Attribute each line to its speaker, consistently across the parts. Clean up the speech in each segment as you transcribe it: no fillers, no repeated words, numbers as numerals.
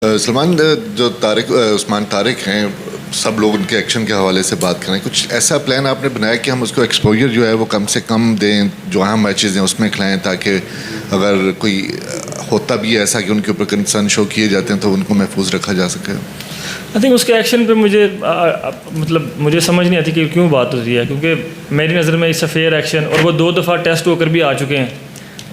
Speaker 1: सलमान, जो उस्मान तारिक हैं, सब लोग उनके एक्शन के हवाले से बात करें। कुछ ऐसा प्लान आपने बनाया कि हम उसको एक्सपोजर जो है वो कम से कम दें, जो अहम मैचेस हैं उसमें खिलाएं, ताकि अगर कोई होता भी है ऐसा कि उनके ऊपर कंसर्न शो किए जाते हैं तो उनको महफूज रखा जा सके।
Speaker 2: आई थिंक उसके एक्शन पे मुझे समझ नहीं आती कि क्यों बात होती है, क्योंकि मेरी नज़र में इट्स अ फेयर एक्शन, और वो 2 दफ़ा टेस्ट होकर भी आ चुके हैं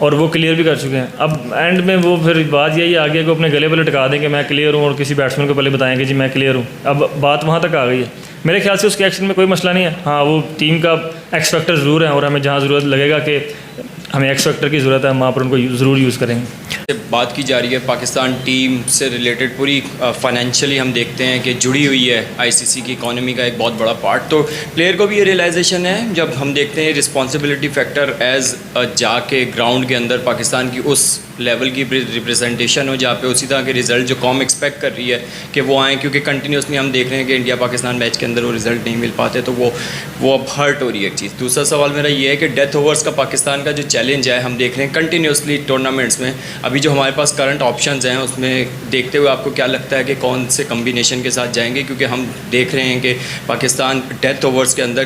Speaker 2: और वो क्लियर भी कर चुके हैं। अब एंड में वो फिर बात यही आ गई कि अपने गले पर लटका दें कि मैं क्लियर हूँ, और किसी बैट्समैन को पहले बताएं कि जी मैं क्लियर हूँ। अब बात वहाँ तक आ गई है। मेरे ख्याल से उसके एक्शन में कोई मसला नहीं है। हाँ, वो टीम का एक्स फैक्टर ज़रूर है, और हमें जहाँ ज़रूरत लगेगा कि हमें एक्स फैक्टर की ज़रूरत है, हम वहाँ पर उनको ज़रूर यूज़ करेंगे।
Speaker 3: बात की जा रही है पाकिस्तान टीम से रिलेटेड, पूरी फाइनेंशियली हम देखते हैं कि जुड़ी हुई है आईसीसी की इकोनॉमी का एक बहुत बड़ा पार्ट। तो प्लेयर को भी ये रियलाइजेशन है जब हम देखते हैं रिस्पॉन्सिबिलिटी फैक्टर एज जाके ग्राउंड के अंदर पाकिस्तान की उस लेवल की रिप्रेजेंटेशन हो जहाँ पे उसी तरह के रिज़ल्ट जो कॉम एक्सपेक्ट कर रही है कि वो आएँ, क्योंकि कंटिन्यूसली हम देख रहे हैं कि इंडिया पाकिस्तान मैच के अंदर वो रिज़ल्ट नहीं मिल पाते, तो वो अब हर्ट हो रही है एक चीज़। दूसरा सवाल मेरा ये है कि डेथ ओवर्स का पाकिस्तान का जो चैलेंज है, हम देख रहे हैं कंटिन्यूसली टूर्नामेंट्स में, अभी जो हमारे पास करंट ऑप्शंस हैं उसमें देखते हुए आपको क्या लगता है कि कौन से कम्बिनेशन के साथ जाएंगे? क्योंकि हम देख रहे हैं कि पाकिस्तान डेथ ओवर्स के अंदर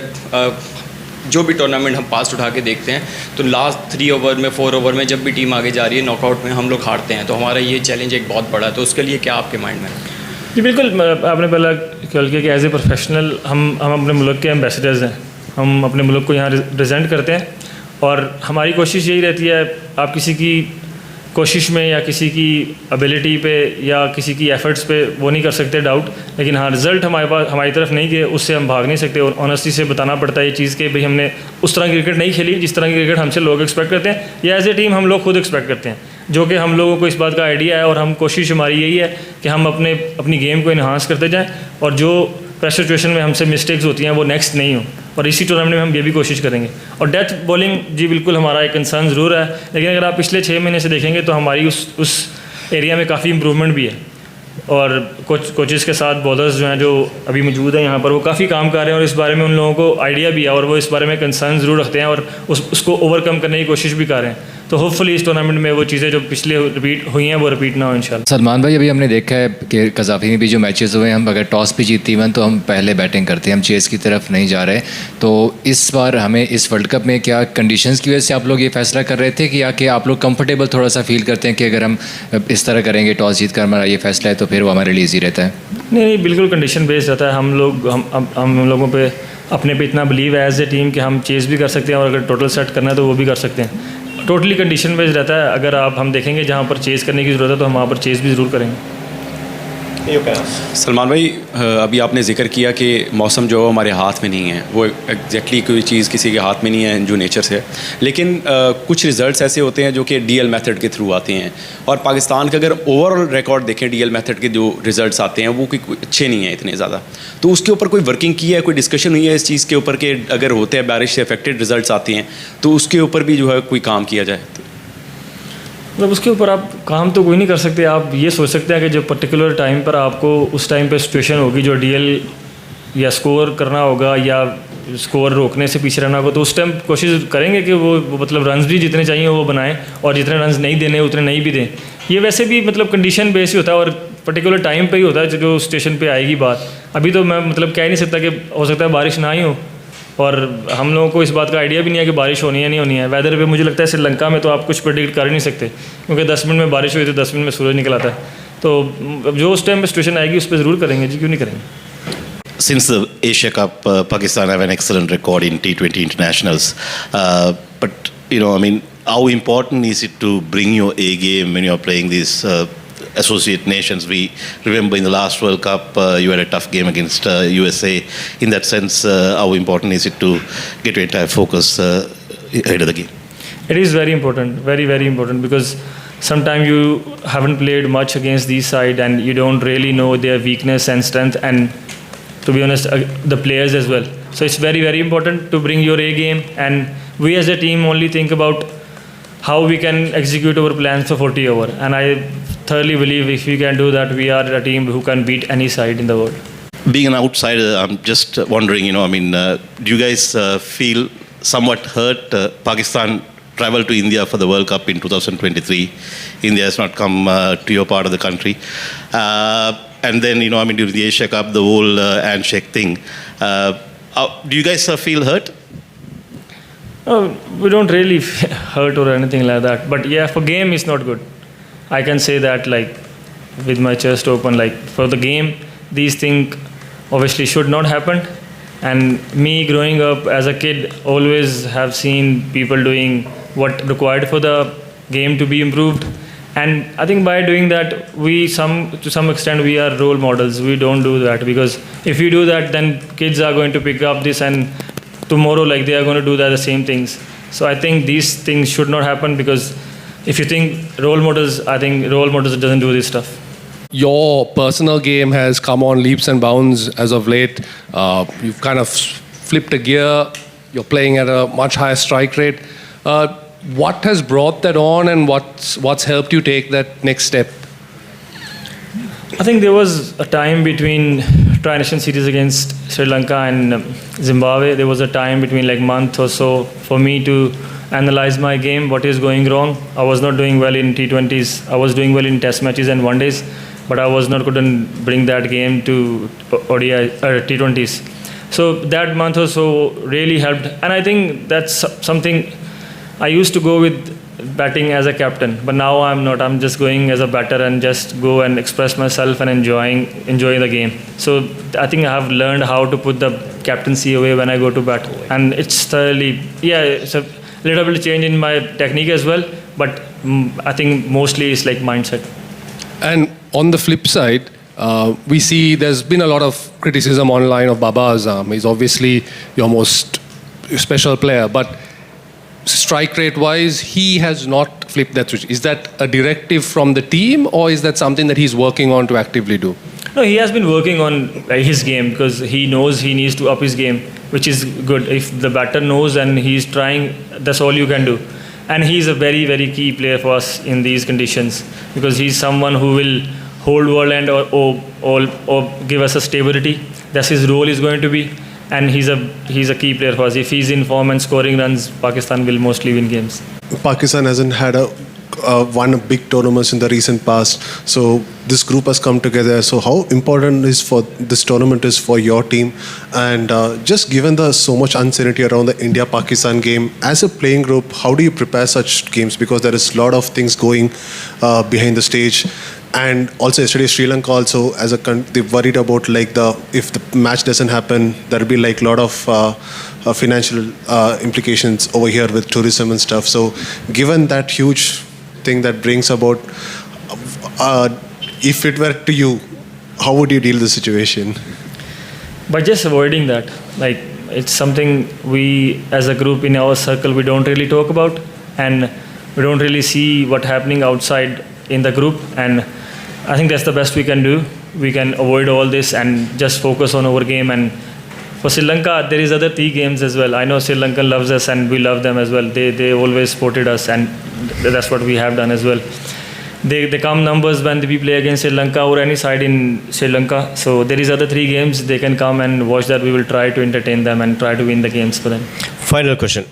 Speaker 3: जो भी टूर्नामेंट हम पास्ट उठा के देखते हैं तो लास्ट 3 ओवर में 4 ओवर में जब भी टीम आगे जा रही है नॉकआउट में हम लोग हारते हैं। तो हमारा ये चैलेंज एक बहुत बड़ा है, तो उसके लिए क्या आपके माइंड में है?
Speaker 2: जी बिल्कुल, आपने पहला कल किया कि एज ए प्रोफेशनल हम अपने मुल्क के एम्बेसडर्स हैं, हम अपने मुल्क को यहाँ रिप्रेजेंट करते हैं, और हमारी कोशिश यही रहती है, आप किसी की कोशिश में या किसी की एबिलिटी पे या किसी की एफर्ट्स पे वो नहीं कर सकते डाउट, लेकिन हाँ रिज़ल्ट हमारी तरफ नहीं गए उससे हम भाग नहीं सकते, और ऑनेस्टी से बताना पड़ता है ये चीज़ कि भाई हमने उस तरह की क्रिकेट नहीं खेली जिस तरह की क्रिकेट हमसे लोग एक्सपेक्ट करते हैं, या एज ए टीम हम लोग खुद एक्सपेक्ट करते हैं, जो कि हम लोगों को इस बात का आइडिया है, और हम कोशिश हमारी यही है कि हम अपनी गेम को इन्हांस करते जाएँ, और जो प्रेशर सिचुएशन में हमसे मिस्टेक्स होती हैं वो नेक्स्ट नहीं हो, और इसी टूर्नामेंट में हम ये भी कोशिश करेंगे। और डेथ बॉलिंग जी बिल्कुल हमारा एक कंसर्न ज़रूर है, लेकिन अगर आप पिछले 6 महीने से देखेंगे तो हमारी उस एरिया में काफ़ी इम्प्रूवमेंट भी है, और कोचेज़ के साथ बॉलर्स जो हैं जो अभी मौजूद हैं यहाँ पर वो काफ़ी काम कर रहे हैं, और इस बारे में उन लोगों को आइडिया भी है, और वो इस बारे में कंसर्न ज़रूर रखते हैं, और उसको ओवरकम करने की कोशिश भी कर रहे हैं। तो होपफुली इस टूर्नामेंट में वो चीज़ें जो पिछले रिपीट हुई हैं वो रिपीट ना हो इंशाल्लाह।
Speaker 4: सलमान भाई, अभी हमने देखा है कि कज़ाफ़ी में भी जो मैचेस हुए हैं, हम अगर टॉस भी जीतती हैं तो हम पहले बैटिंग करते हैं, हम चेस की तरफ नहीं जा रहे। तो इस बार हमें इस वर्ल्ड कप में क्या कंडीशंस की वजह से आप लोग ये फैसला कर रहे थे कि या कि आप लोग कंफर्टेबल थोड़ा सा फील करते हैं कि अगर हम इस तरह करेंगे, टॉस जीत कर हमारा ये फैसला है तो फिर वो हमारे लिए ईजी रहता है?
Speaker 2: नहीं, बिल्कुल कंडीशन बेस्ड रहता है। हम लोगों पे अपने पे इतना बिलीव है एज ए टीम कि हम चेस भी कर सकते हैं, और अगर टोटल सेट करना है तो वो भी कर सकते हैं। टोटली कंडीशन बेस्ड रहता है। अगर हम देखेंगे जहाँ पर चेस करने की ज़रूरत है तो हम वहाँ पर चेस भी ज़रूर करेंगे।
Speaker 5: सलमान भाई, अभी आपने जिक्र किया कि मौसम जो हमारे हाथ में नहीं है, वो एग्जैक्टली कोई चीज़ किसी के हाथ में नहीं है जो नेचर से, लेकिन कुछ रिज़ल्ट्स ऐसे होते हैं जो कि डीएल मेथड के थ्रू आते हैं, और पाकिस्तान का अगर ओवरऑल रिकॉर्ड देखें डीएल मेथड के जो रिज़ल्ट्स आते हैं वो कोई अच्छे नहीं हैं इतने ज़्यादा। तो उसके ऊपर कोई वर्किंग की है, कोई डिस्कशन हुई है इस चीज़ के ऊपर कि अगर होते हैं बारिश से अफेक्टेड रिज़ल्ट आते हैं तो उसके ऊपर भी जो है कोई काम किया जाए?
Speaker 2: मतलब उसके ऊपर आप काम तो कोई नहीं कर सकते। आप ये सोच सकते हैं कि जो पर्टिकुलर टाइम पर आपको उस टाइम पे सिचुएशन होगी जो डीएल या स्कोर करना होगा या स्कोर रोकने से पीछे रहना होगा, तो उस टाइम कोशिश करेंगे कि वो मतलब रन्स भी जितने चाहिए वो बनाएं, और जितने रन्स नहीं देने उतने नहीं भी दें। ये वैसे भी मतलब कंडीशन बेस ही होता है, और पर्टिकुलर टाइम पे ही होता है जो स्टेशन पे आएगी बात। अभी तो मैं मतलब कह नहीं सकता कि हो सकता है बारिश ना ही हो, और हम लोगों को इस बात का आइडिया भी नहीं है कि बारिश होनी है नहीं होनी है। वेदर पे मुझे लगता है श्रीलंका में तो आप कुछ प्रेडिक्ट कर ही नहीं सकते, क्योंकि 10 मिनट में बारिश हुई तो 10 मिनट में सूरज निकल आता है। तो जो उस टाइम में सिचुएशन आएगी उस पर ज़रूर करेंगे जी, क्यों नहीं करेंगे।
Speaker 6: Since the Asia Cup, Pakistan have an excellent record in T20 internationals. But, how important is it to bring your A game when you're playing these associate nations? We remember in the last World Cup, you had a tough game against USA. In that sense, how important is it to get your entire focus ahead of the game?
Speaker 2: It is very important, very, very important, because sometimes you haven't played much against these side and you don't really know their weakness and strength, and to be honest, the players as well. So it's very, very important to bring your A game, and we as a team only think about how we can execute our plans for 40 over, and I thoroughly believe if we can do that, we are a team who can beat any side in the world.
Speaker 6: Being an outsider, I'm just wondering, do you guys feel somewhat hurt? Pakistan travel to India for the World Cup in 2023. India has not come to your part of the country. And then, during the Asia Cup, the whole handshake thing. Do you guys feel hurt?
Speaker 2: We don't really hurt or anything like that. But yeah, for game, it's not good. I can say that with my chest open, for the game, these things obviously should not happen. And me growing up as a kid, always have seen people doing what required for the game to be improved. And I think by doing that, to some extent, we are role models. We don't do that, because if we do that, then kids are going to pick up this, and tomorrow, they are going to do the same things. So I think these things should not happen, because if you think role models, I think role models doesn't do this stuff.
Speaker 7: Your personal game has come on leaps and bounds as of late. You've kind of flipped a gear. You're playing at a much higher strike rate. What has brought that on, and what's helped you take that next step?
Speaker 2: I think there was a time between Tri-Nation Series against Sri Lanka and Zimbabwe. There was a time between month or so for me to analyze my game, what is going wrong. I was not doing well in T20s. I was doing well in test matches and one days, but I was not couldn't bring that game to ODI or T20s. So that month or so really helped. And I think that's something I used to go with batting as a captain, but now I'm not. I'm just going as a batter and just go and express myself and enjoy the game. So I think I have learned how to put the captaincy away when I go to bat, and it's thoroughly, it's a little bit change in my technique as well, but I think mostly it's mindset.
Speaker 7: And on the flip side, we see there's been a lot of criticism online of Baba Azam. He's obviously your most special player, but strike rate wise, he has not flipped that switch. Is that a directive from the team, or is that something that he's working on to actively do?
Speaker 2: No, he has been working on his game, because he knows he needs to up his game, which is good. If the batter knows and he's trying, that's all you can do. And he's a very, very key player for us in these conditions, because he's someone who will hold world end or give us a stability. That's his role is going to be. And he's a key player for us. If he's in form and scoring runs, Pakistan will mostly win games.
Speaker 8: Pakistan hasn't had won a big tournaments in the recent past. So this group has come together. So how important is for this tournament is for your team? And just given so much uncertainty around the India-Pakistan game, as a playing group, how do you prepare such games? Because there is a lot of things going behind the stage. And also yesterday Sri Lanka also they worried about if the match doesn't happen, there'll be a lot of financial implications over here with tourism and stuff. So given that huge thing that brings about, if it were to you, how would you deal with the situation?
Speaker 2: By just avoiding that. It's something we as a group in our circle, we don't really talk about, and we don't really see what's happening outside in the group. And I think that's the best we can do. We can avoid all this and just focus on our game. And for Sri Lanka, there is other 3 games as well. I know Sri Lanka loves us and we love them as well. They always supported us, and that's what we have done as well. They come numbers when we play against Sri Lanka or any side in Sri Lanka. So there is other 3 games. They can come and watch that. We will try to entertain them and try to win the games for them.
Speaker 9: Final question.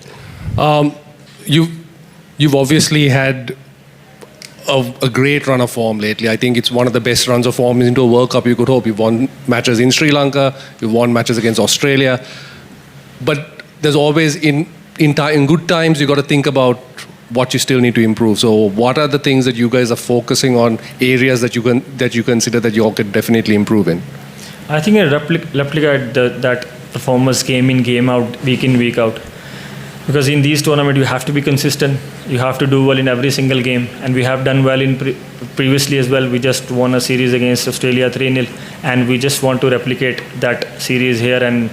Speaker 7: You've obviously had a great run of form lately. I think it's one of the best runs of form into a World Cup you could hope. You've won matches in Sri Lanka, you've won matches against Australia, but there's always in good times you got to think about what you still need to improve. So what are the things that you guys are focusing on, areas that you consider that you all could definitely improve in?
Speaker 2: I think I replicate that performance game in, game out, week in, week out. Because in these tournaments, you have to be consistent. You have to do well in every single game. And we have done well in previously as well. We just won a series against Australia 3-0. And we just want to replicate that series here and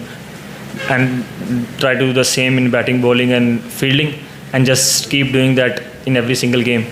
Speaker 2: try to do the same in batting, bowling and fielding. And just keep doing that in every single game.